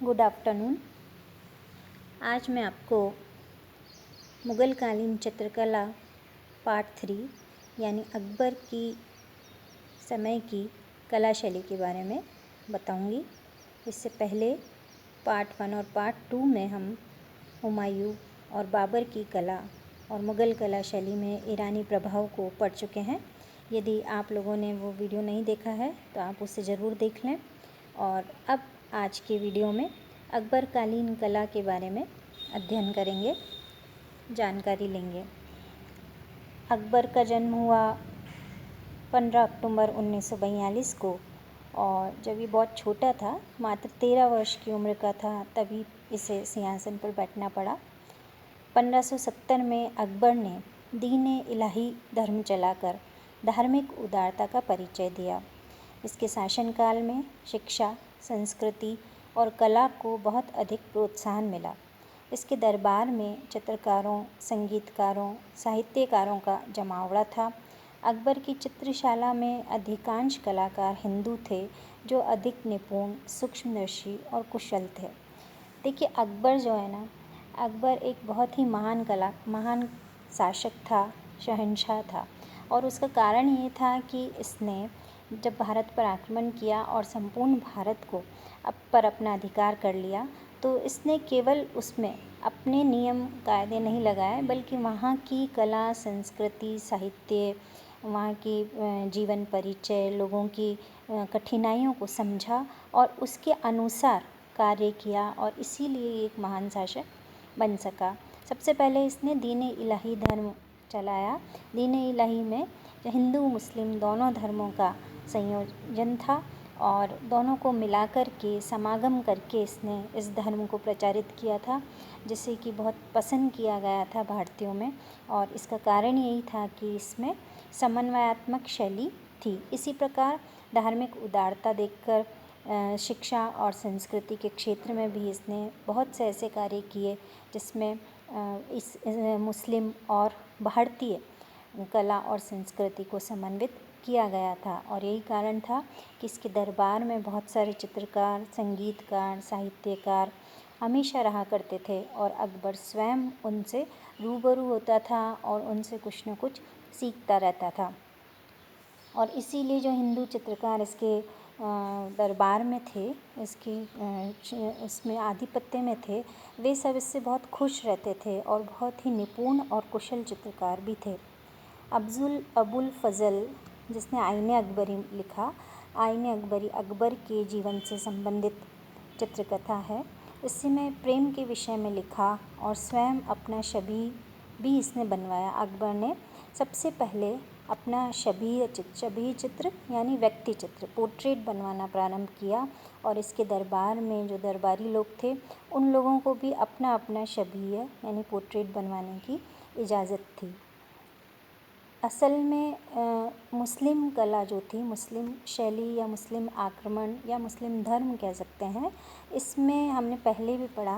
Good afternoon. आज मैं आपको मुग़ल कालीन चित्रकला पार्ट 3 यानी अकबर की समय की कला शैली के बारे में बताऊंगी। इससे पहले पार्ट 1 और पार्ट 2 में हम हुमायूं और बाबर की कला और मुग़ल कला शैली में ईरानी प्रभाव को पढ़ चुके हैं। यदि आप लोगों ने वो वीडियो नहीं देखा है तो आप उसे ज़रूर देख लें। और अब आज के वीडियो में अकबर कालीन कला के बारे में अध्ययन करेंगे, जानकारी लेंगे। अकबर का जन्म हुआ 15 अक्टूबर 1942 को, और जब ये बहुत छोटा था, मात्र 13 वर्ष की उम्र का था, तभी इसे सिंहासन पर बैठना पड़ा। 1570 में अकबर ने दीन-ए-इलाही धर्म चलाकर धार्मिक उदारता का परिचय दिया। इसके शासनकाल में शिक्षा, संस्कृति और कला को बहुत अधिक प्रोत्साहन मिला। इसके दरबार में चित्रकारों, संगीतकारों, साहित्यकारों का जमावड़ा था। अकबर की चित्रशाला में अधिकांश कलाकार हिंदू थे, जो अधिक निपुण, सूक्ष्मदर्शी और कुशल थे। देखिए, अकबर जो है ना, अकबर एक बहुत ही महान शासक था, शहंशाह था। और उसका कारण ये था कि इसने जब भारत पर आक्रमण किया और संपूर्ण भारत को पर अपना अधिकार कर लिया, तो इसने केवल उसमें अपने नियम कायदे नहीं लगाए, बल्कि वहाँ की कला, संस्कृति, साहित्य, वहाँ की जीवन परिचय, लोगों की कठिनाइयों को समझा और उसके अनुसार कार्य किया, और इसीलिए एक महान शासक बन सका। सबसे पहले इसने दीन-ए-इलाही धर्म चलाया। दीन-ए-इलाही में हिंदू मुस्लिम दोनों धर्मों का संयोजन था, और दोनों को मिलाकर के समागम करके इसने इस धर्म को प्रचारित किया था, जिसे कि बहुत पसंद किया गया था भारतीयों में। और इसका कारण यही था कि इसमें समन्वयात्मक शैली थी। इसी प्रकार धार्मिक उदारता देखकर शिक्षा और संस्कृति के क्षेत्र में भी इसने बहुत से ऐसे कार्य किए, जिसमें इस मुस्लिम और भारतीय कला और संस्कृति को समन्वित किया गया था। और यही कारण था कि इसके दरबार में बहुत सारे चित्रकार, संगीतकार, साहित्यकार हमेशा रहा करते थे, और अकबर स्वयं उनसे रूबरू होता था और उनसे कुछ न कुछ सीखता रहता था। और इसीलिए जो हिंदू चित्रकार इसके दरबार में थे, इसमें आधिपत्य में थे, वे सब इससे बहुत खुश रहते थे और बहुत ही निपुण और कुशल चित्रकार भी थे। अबुल फज़ल, जिसने आईने अकबरी लिखा, आईने अकबरी अकबर के जीवन से संबंधित चित्रकथा है। इसमें प्रेम के विषय में लिखा और स्वयं अपना शबीह भी इसने बनवाया। अकबर ने सबसे पहले अपना शबीह चित्र यानी व्यक्ति चित्र, पोर्ट्रेट बनवाना प्रारंभ किया, और इसके दरबार में जो दरबारी लोग थे, उन लोगों को भी अपना अपना शबीह यानी पोर्ट्रेट बनवाने की इजाज़त थी। असल में मुस्लिम कला जो थी, मुस्लिम शैली या मुस्लिम आक्रमण या मुस्लिम धर्म कह सकते हैं, इसमें हमने पहले भी पढ़ा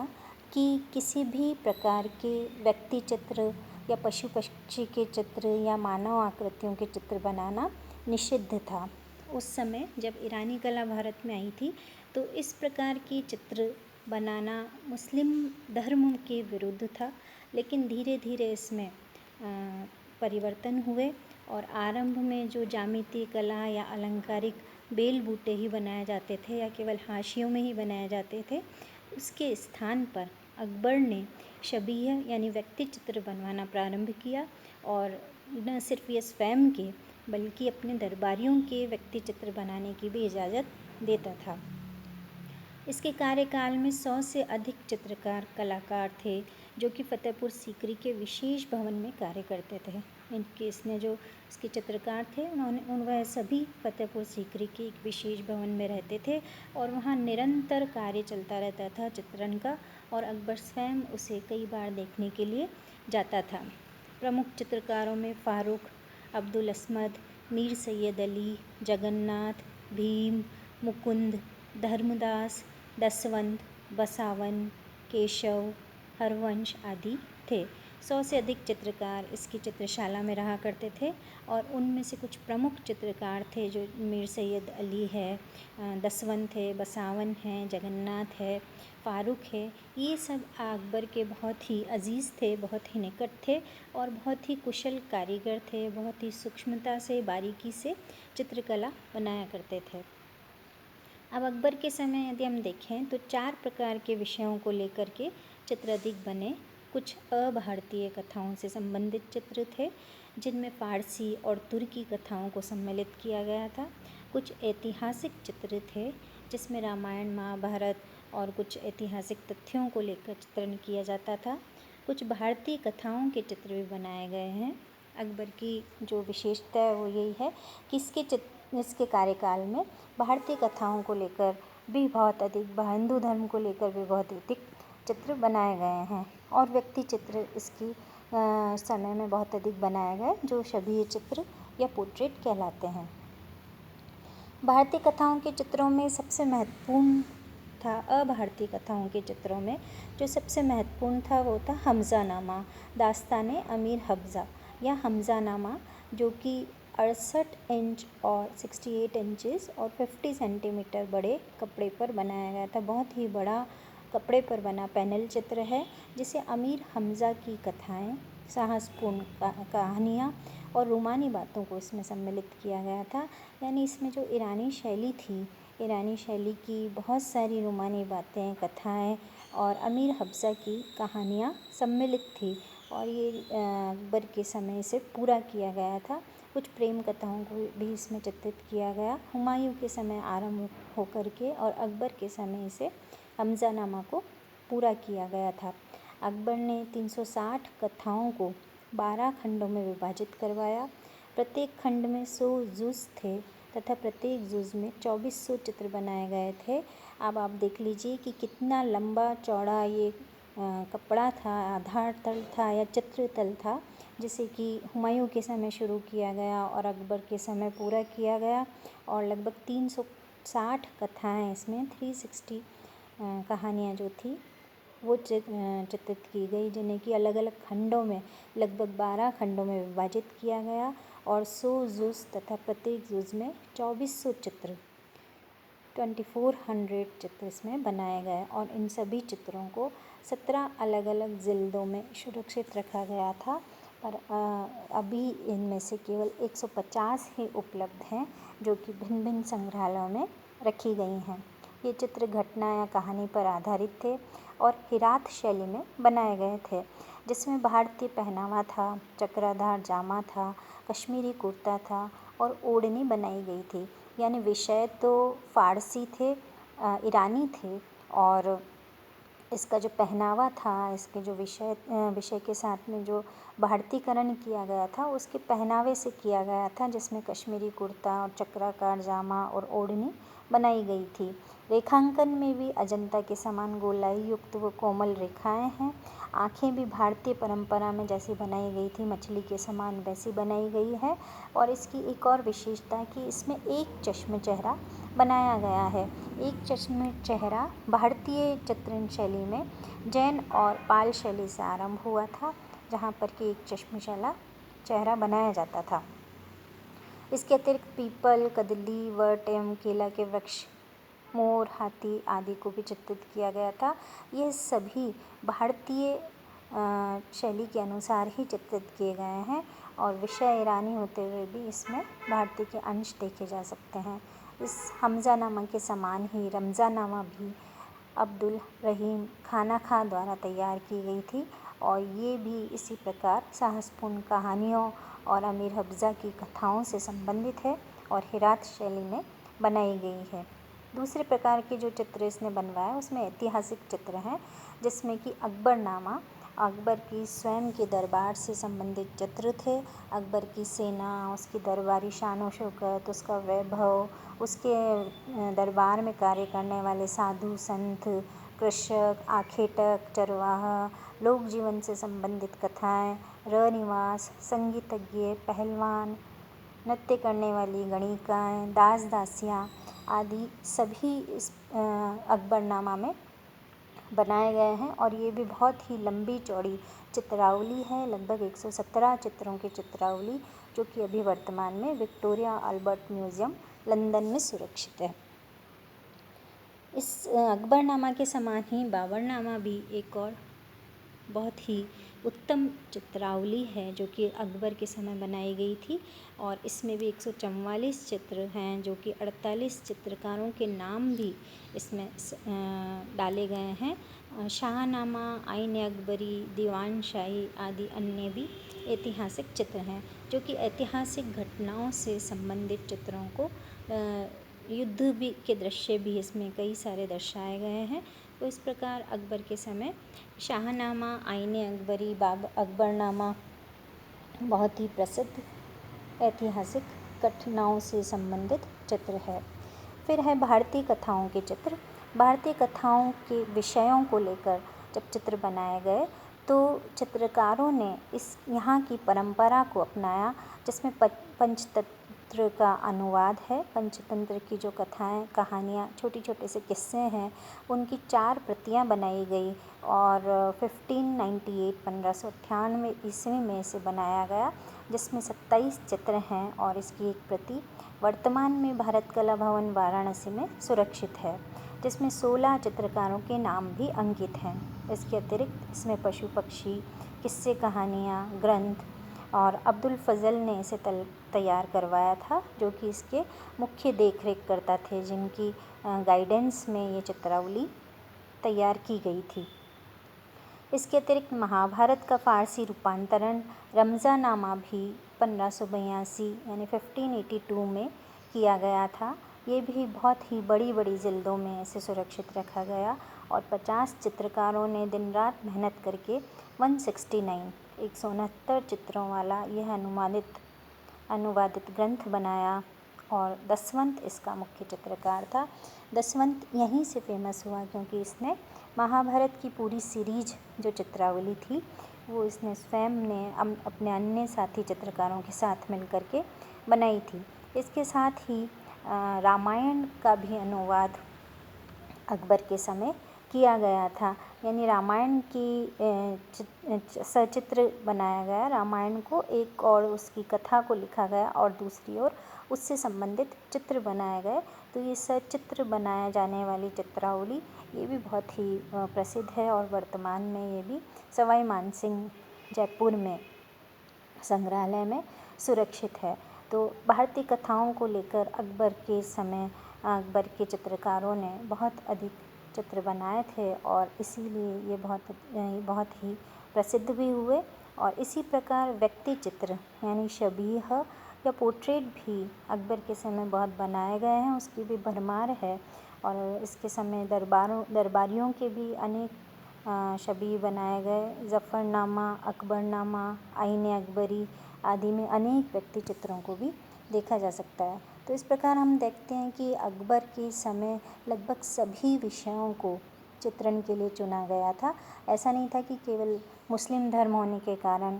कि किसी भी प्रकार के व्यक्ति चित्र या पशु पक्षी के चित्र या मानव आकृतियों के चित्र बनाना निषिद्ध था। उस समय जब ईरानी कला भारत में आई थी, तो इस प्रकार की चित्र बनाना मुस्लिम धर्म के विरुद्ध था। लेकिन धीरे धीरे इसमें परिवर्तन हुए, और आरंभ में जो ज्यामितीय कला या अलंकारिक बेल बूटे ही बनाए जाते थे या केवल हाशियों में ही बनाए जाते थे, उसके स्थान पर अकबर ने शबीह यानी व्यक्ति चित्र बनवाना प्रारंभ किया, और न सिर्फ ये स्वयं के बल्कि अपने दरबारियों के व्यक्ति चित्र बनाने की भी इजाज़त देता था। इसके कार्यकाल में 100 से अधिक चित्रकार कलाकार थे, जो कि फतेहपुर सीकरी के विशेष भवन में कार्य करते थे। इसके चित्रकार थे, वह सभी फतेहपुर सीकरी के एक विशेष भवन में रहते थे, और वहाँ निरंतर कार्य चलता रहता था चित्रण का, और अकबर स्वयं उसे कई बार देखने के लिए जाता था। प्रमुख चित्रकारों में फारूक, अब्दुल असमद, मीर सैयद अली, जगन्नाथ, भीम, मुकुंद, धर्मदास, दसवंत, बसावन, केशव, हरवंश आदि थे। 100 से अधिक चित्रकार इसकी चित्रशाला में रहा करते थे और उनमें से कुछ प्रमुख चित्रकार थे जो मीर सैयद अली है, दसवंत है, बसावन है, जगन्नाथ है, फ़ारूक है। ये सब अकबर के बहुत ही अजीज़ थे, बहुत ही निकट थे और बहुत ही कुशल कारीगर थे, बहुत ही सूक्ष्मता से, बारीकी से चित्रकला बनाया करते थे। अब अकबर के समय यदि हम देखें तो 4 प्रकार के विषयों को लेकर के चित्र अधिक बने। कुछ अभारतीय कथाओं से संबंधित चित्र थे जिनमें फ़ारसी और तुर्की कथाओं को सम्मिलित किया गया था। कुछ ऐतिहासिक चित्र थे जिसमें रामायण, महाभारत और कुछ ऐतिहासिक तथ्यों को लेकर चित्रण किया जाता था। कुछ भारतीय कथाओं के चित्र भी बनाए गए हैं। अकबर की जो विशेषता है वो यही है कि इसके कार्यकाल में भारतीय कथाओं को लेकर भी बहुत अधिक, हिंदू धर्म को लेकर भी बहुत अधिक चित्र बनाए गए हैं और व्यक्ति चित्र इसकी समय में बहुत अधिक बनाए गए जो शबीह चित्र या पोर्ट्रेट कहलाते हैं। भारतीय कथाओं के चित्रों में सबसे महत्वपूर्ण था, अभारतीय कथाओं के चित्रों में जो सबसे महत्वपूर्ण था वो था हमज़ानामा, दास्ताने अमीर हफ्ज़ा या हमज़ानामा, जो कि 68 इंच और 68 इंचेस और 50 सेंटीमीटर बड़े कपड़े पर बनाया गया था। बहुत ही बड़ा कपड़े पर बना पैनल चित्र है जिसे अमीर हमज़ा की कथाएं, साहसपूर्ण कहानियाँ और रूमानी बातों को इसमें सम्मिलित किया गया था। यानी इसमें जो ईरानी शैली थी, ईरानी शैली की बहुत सारी रूमानी बातें, कथाएं और अमीर हफ्ज़ा की कहानियाँ सम्मिलित थी और ये अकबर के समय से पूरा किया गया था। कुछ प्रेम कथाओं को भी इसमें चित्रित किया गया। हुमायूं के समय आरंभ होकर के और अकबर के समय से हमज़ानामा को पूरा किया गया था। अकबर ने 360 कथाओं को 12 खंडों में विभाजित करवाया। प्रत्येक खंड में 100 जुज़ थे तथा प्रत्येक जुज़ में 2400 चित्र बनाए गए थे। अब आप देख लीजिए कि कितना लंबा चौड़ा ये कपड़ा था, आधार तल था या चित्र तल था, जिसे कि हुमायूं के समय शुरू किया गया और अकबर के समय पूरा किया गया और लगभग 360 कथाएं इसमें 360 कहानियाँ जो थी वो चित्रित की गई, जिन्हें कि अलग अलग खंडों में लगभग 12 खंडों में विभाजित किया गया और 100 जुज़ तथा प्रत्येक जुज़ में 2400 चित्र 2400 चित्र इसमें बनाए गए और इन सभी चित्रों को 17 अलग अलग जिल्दों में सुरक्षित रखा गया था। पर अभी इनमें से केवल 150 ही उपलब्ध हैं जो कि भिन्न भिन्न संग्रहालयों में रखी गई हैं। ये चित्र घटना या कहानी पर आधारित थे और हिरात शैली में बनाए गए थे, जिसमें भारतीय पहनावा था, चक्राधार जामा था, कश्मीरी कुर्ता था और ओढ़नी बनाई गई थी। यानी विषय तो फ़ारसी थे, ईरानी थे और इसका जो पहनावा था, इसके जो विषय के साथ में जो भारतीकरण किया गया था उसके पहनावे से किया गया था, जिसमें कश्मीरी कुर्ता और चक्राकार जामा और ओढ़नी बनाई गई थी। रेखांकन में भी अजंता के समान गोलाई युक्त व कोमल रेखाएं हैं। आँखें भी भारतीय परंपरा में जैसी बनाई गई थी मछली के समान वैसी बनाई गई है और इसकी एक और विशेषता है कि इसमें एक चश्म चेहरा बनाया गया है। एक चश्म चेहरा भारतीय चित्रण शैली में जैन और पाल शैली से आरंभ हुआ था, जहाँ पर कि एक चश्म चेहरा बनाया जाता था। इसके अतिरिक्त पीपल, कदली, वट एवं केला के वृक्ष, मोर, हाथी आदि को भी चित्रित किया गया था। ये सभी भारतीय शैली के अनुसार ही चित्रित किए गए हैं और विषय ईरानी होते हुए भी इसमें भारतीय के अंश देखे जा सकते हैं। इस हमज़ानामा के समान ही रमज़ानामा भी अब्दुल रहीम खाना खां द्वारा तैयार की गई थी और ये भी इसी प्रकार साहसपूर्ण कहानियों और अमीर हफ्ज़ा की कथाओं से संबंधित है और हिरात शैली में बनाई गई है। दूसरे प्रकार के जो चित्र इसने बनवाया उसमें ऐतिहासिक चित्र हैं, जिसमें कि अकबरनामा अकबर की स्वयं के दरबार से संबंधित चित्र थे। अकबर की सेना, उसकी दरबारी शान व शौकत, उसका वैभव, उसके दरबार में कार्य करने वाले साधु संत, कृषक, आखेटक, चरवाहा, लोक जीवन से संबंधित कथाएं, रनिवास, संगीतज्ञ, पहलवान, नृत्य करने वाली गणिकाएँ, दास दासियाँ आदि सभी इस अकबरनामा में बनाए गए हैं और ये भी बहुत ही लंबी चौड़ी चित्रावली है, लगभग 117 चित्रों की चित्रावली, जो कि अभी वर्तमान में विक्टोरिया अल्बर्ट म्यूज़ियम लंदन में सुरक्षित है। इस अकबरनामा के समान ही बाबरनामा भी एक और बहुत ही उत्तम चित्रावली है, जो कि अकबर के समय बनाई गई थी और इसमें भी 144 चित्र हैं, जो कि 48 चित्रकारों के नाम भी इसमें डाले गए हैं। शाहनामा, आईन अकबरी, दीवान शाही आदि अन्य भी ऐतिहासिक चित्र हैं, जो कि ऐतिहासिक घटनाओं से संबंधित चित्रों को युद्ध भी के दृश्य भी इसमें कई सारे दर्शाए गए हैं। तो इस प्रकार अकबर के समय शाहनामा, आईन अकबरी, अकबरनामा बहुत ही प्रसिद्ध ऐतिहासिक घटनाओं से संबंधित चित्र है। फिर है भारतीय कथाओं के चित्र। भारतीय कथाओं के विषयों को लेकर जब चित्र बनाए गए तो चित्रकारों ने यहाँ की परंपरा को अपनाया, जिसमें पंचतंत्र का अनुवाद है। पंचतंत्र की जो कथाएं, कहानियाँ, छोटे छोटे से किस्से हैं, उनकी 4 प्रतियां बनाई गई और 1598 ईस्वी में इसे बनाया गया, जिसमें 27 चित्र हैं और इसकी एक प्रति वर्तमान में भारत कला भवन वाराणसी में सुरक्षित है, जिसमें 16 चित्रकारों के नाम भी अंकित हैं। इसके अतिरिक्त इसमें पशु पक्षी, किस्से, कहानियाँ, ग्रंथ और अब्दुल फजल ने इसे तैयार करवाया था, जो कि इसके मुख्य देखरेख करता थे, जिनकी गाइडेंस में ये चित्रावली तैयार की गई थी। इसके अतिरिक्त महाभारत का फ़ारसी रूपांतरण रमज़ानामा भी 1582 यानी 1582 में किया गया था। ये भी बहुत ही बड़ी बड़ी जिल्दों में इसे सुरक्षित रखा गया और 50 चित्रकारों ने दिन रात मेहनत करके 169 चित्रों वाला यह अनुवादित ग्रंथ बनाया और दसवंत इसका मुख्य चित्रकार था। दसवंत यहीं से फेमस हुआ क्योंकि इसने महाभारत की पूरी सीरीज जो चित्रावली थी वो इसने स्वयं ने अपने अन्य साथी चित्रकारों के साथ मिलकर के बनाई थी। इसके साथ ही रामायण का भी अनुवाद अकबर के समय किया गया था, यानी रामायण की सचित्र बनाया गया। रामायण को एक और उसकी कथा को लिखा गया और दूसरी ओर उससे संबंधित चित्र बनाए गए। तो ये सचित्र बनाया जाने वाली चित्रावली ये भी बहुत ही प्रसिद्ध है और वर्तमान में ये भी सवाई मानसिंह जयपुर में संग्रहालय में सुरक्षित है। तो भारतीय कथाओं को लेकर अकबर के समय अकबर के चित्रकारों ने बहुत अधिक चित्र बनाए थे और इसीलिए ये बहुत ही प्रसिद्ध भी हुए। और इसी प्रकार व्यक्ति चित्र यानी शबीह या पोर्ट्रेट भी अकबर के समय बहुत बनाए गए हैं, उसकी भी भरमार है। और इसके समय दरबारियों के भी अनेक शबीह बनाए गए। ज़फ़रनामा, अकबरनामा, आईन अकबरी आदि में अनेक व्यक्ति चित्रों को भी देखा जा सकता है। तो इस प्रकार हम देखते हैं कि अकबर के समय लगभग सभी विषयों को चित्रण के लिए चुना गया था। ऐसा नहीं था कि केवल मुस्लिम धर्म होने के कारण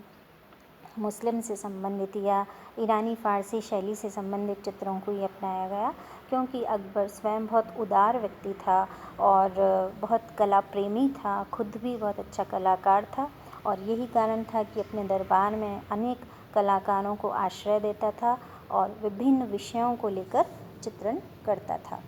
मुस्लिम से संबंधित या ईरानी फ़ारसी शैली से संबंधित चित्रों को ही अपनाया गया, क्योंकि अकबर स्वयं बहुत उदार व्यक्ति था और बहुत कला प्रेमी था, खुद भी बहुत अच्छा कलाकार था और यही कारण था कि अपने दरबार में अनेक कलाकारों को आश्रय देता था और विभिन्न विषयों को लेकर चित्रण करता था।